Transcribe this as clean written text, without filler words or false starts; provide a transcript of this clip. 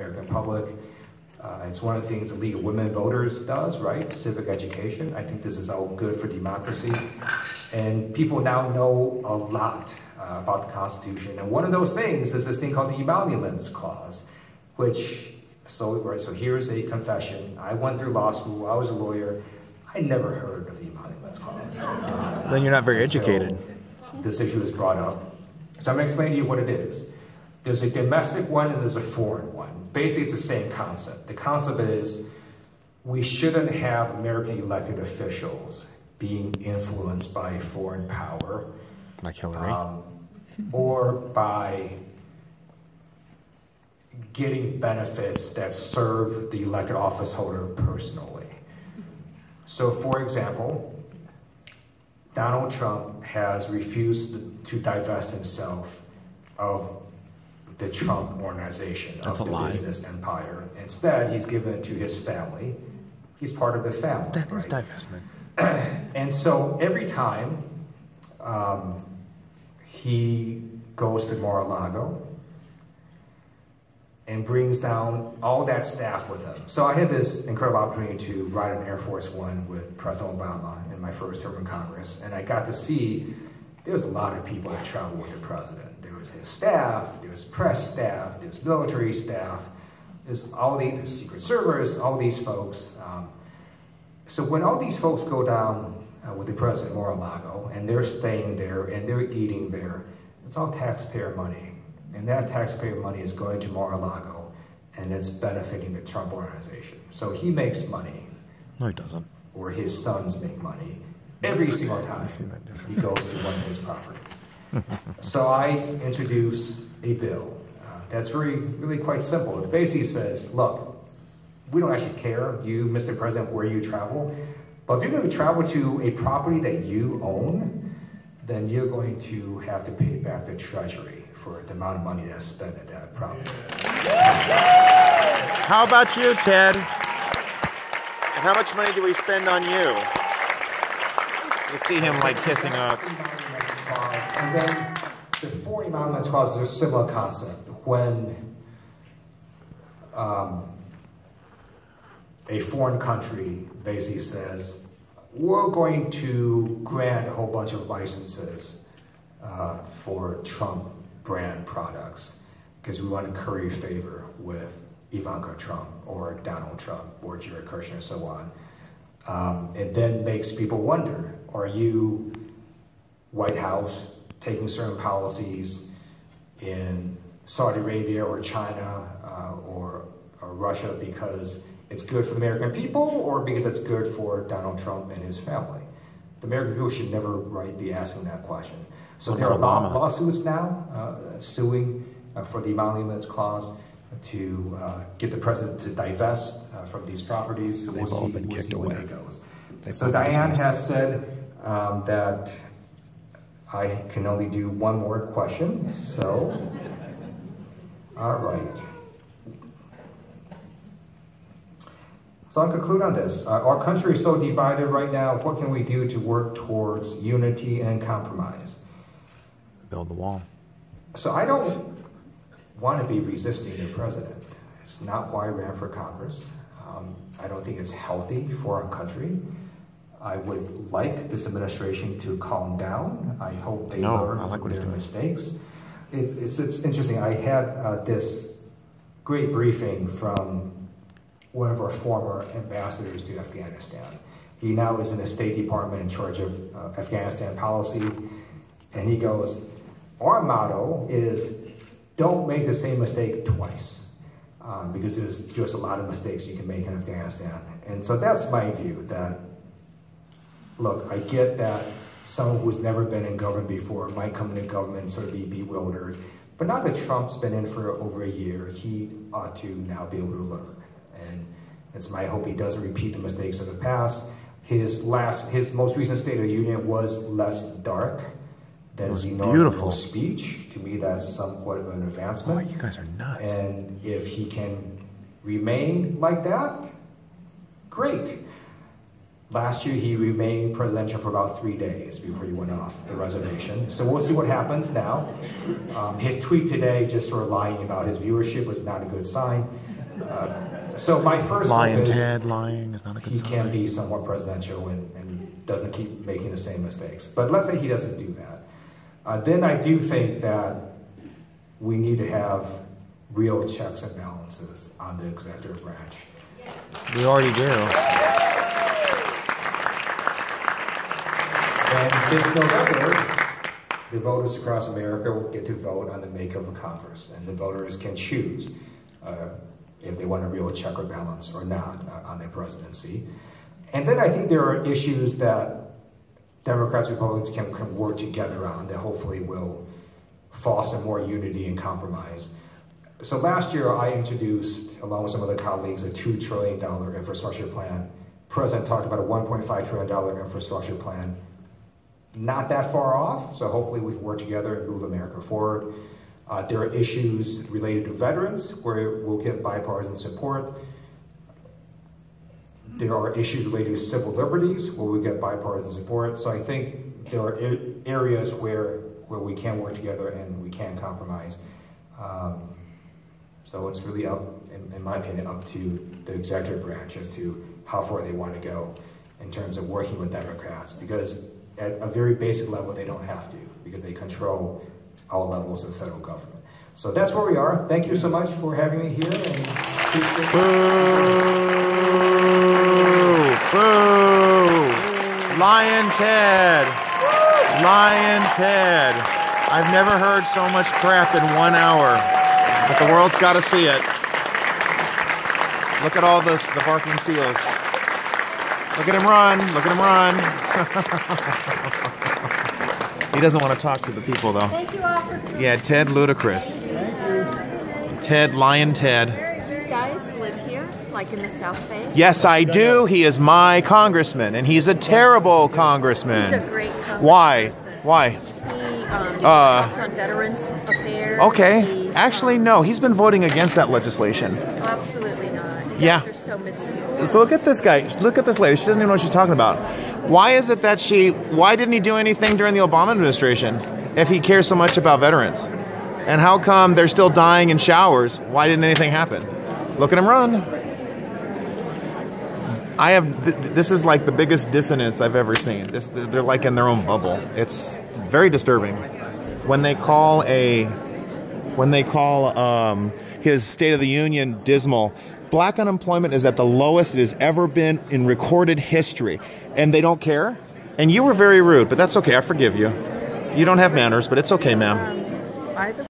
American public. It's one of the things the League of Women Voters does, right? Civic education. I think this is all good for democracy. And people now know a lot about the Constitution. And one of those things is this thing called the Emoluments Clause, which, so here's a confession. I went through law school, I was a lawyer. I never heard of the Emoluments Clause. Then you're not very educated. This issue is brought up. So I'm going to explain to you what it is. There's a domestic one and there's a foreign one. Basically, it's the same concept. The concept is we shouldn't have American elected officials being influenced by foreign power. Like Hillary. Or by getting benefits that serve the elected office holder personally. So, for example, Donald Trump has refused to divest himself of the Trump organization, of the business empire. Instead, he's given it to his family. He's part of the family. That is right? divestment. And so every time he goes to Mar-a-Lago and brings down all that staff with him. So I had this incredible opportunity to ride on Air Force One with President Obama in my first term in Congress, and I got to see there's a lot of people that travel with the president. There was his staff, there was press staff, there was military staff, there's Secret Service, all these folks. So when all these folks go down with the president at Mar-a-Lago, and they're staying there, and they're eating there, it's all taxpayer money. And that taxpayer money is going to Mar-a-Lago, and it's benefiting the Trump organization. So he makes money. No, he doesn't. Or his sons make money every single time he goes to one of his properties. So I introduce a bill that's really quite simple. It basically says, look, we don't actually care, you, Mr. President, where you travel, but if you're going to travel to a property that you own, then you're going to have to pay back the Treasury for the amount of money that's spent at that property. How about you, Ted? And how much money do we spend on you? You see him like kissing up. And then the foreign emoluments clause is a similar concept. When a foreign country basically says, we're going to grant a whole bunch of licenses for Trump brand products because we want to curry favor with Ivanka Trump or Donald Trump or Jared Kushner and so on. It then makes people wonder, are you, White House, taking certain policies in Saudi Arabia or China or Russia because it's good for the American people or because it's good for Donald Trump and his family? The American people should never be asking that question. So there are lawsuits now suing for the emoluments clause to get the president to divest from these properties. So we'll see where it goes. So Diane has said that I can only do one more question. So, all right. So I'll conclude on this. Our country is so divided right now. What can we do to work towards unity and compromise? Build the wall. So I don't want to be resisting the president. It's not why I ran for Congress. I don't think it's healthy for our country. I would like this administration to calm down. I hope they learn from their mistakes. It's interesting. I had this great briefing from one of our former ambassadors to Afghanistan. He now is in the State Department in charge of Afghanistan policy. And he goes, our motto is don't make the same mistake twice. Because there's just a lot of mistakes you can make in Afghanistan. And so that's my view, that, look, I get that someone who's never been in government before might come into government and sort of be bewildered. But now that Trump's been in for over a year, he ought to now be able to learn. And it's my hope he doesn't repeat the mistakes of the past. His most recent State of the Union was less dark than his inaugural speech. To me, that's somewhat of an advancement. Oh, you guys are nuts. And if he can remain like that, great. Last year, he remained presidential for about 3 days before he went off the reservation. So we'll see what happens now. His tweet today, just sort of lying about his viewership, was not a good sign. So my first Lyin hope is Ted, lying is not a good sign. he can be somewhat presidential and doesn't keep making the same mistakes. But let's say he doesn't do that. Then I do think that we need to have real checks and balances on the executive branch. We already do. And this November, the voters across America will get to vote on the makeup of Congress, and the voters can choose if they want a real check or balance or not on their presidency. And then I think there are issues that Democrats and Republicans can work together on that hopefully will foster more unity and compromise. So last year I introduced, along with some other colleagues, a $2 trillion infrastructure plan. The President talked about a $1.5 trillion infrastructure plan. Not that far off, so hopefully we can work together and move America forward. There are issues related to veterans where we'll get bipartisan support. There are issues related to civil liberties where we get bipartisan support. So I think there are areas where we can work together and we can compromise. So it's really up, in my opinion, up to the executive branch as to how far they want to go in terms of working with Democrats, because at a very basic level, they don't have to, because they control all levels of the federal government. So that's where we are. Thank you so much for having me here. And boo! Lyin Ted! Lyin Ted! I've never heard so much crap in 1 hour, but the world's got to see it. Look at all the barking seals. Look at him run! Look at him run! He doesn't want to talk to the people, though. Thank you all for Yeah, Ted Ludicrous. Ted, Lyin Ted. Do you guys live here, like in the South Bay? Yes, I do. He is my congressman, and he's a terrible congressman. He's a great congressman. Why? He talked on veterans affairs. Okay. Actually, no. He's been voting against that legislation. Absolutely not. You Yeah. guys are so miserable. So look at this guy. Look at this lady. She doesn't even know what she's talking about. Why is it that why didn't he do anything during the Obama administration if he cares so much about veterans? And how come they're still dying in showers? Why didn't anything happen? Look at him run. This is like the biggest dissonance I've ever seen. They're like in their own bubble. It's very disturbing. When they call his State of the Union dismal, black unemployment is at the lowest it has ever been in recorded history. And they don't care? And you were very rude, but that's okay. I forgive you. You don't have manners, but it's okay, ma'am.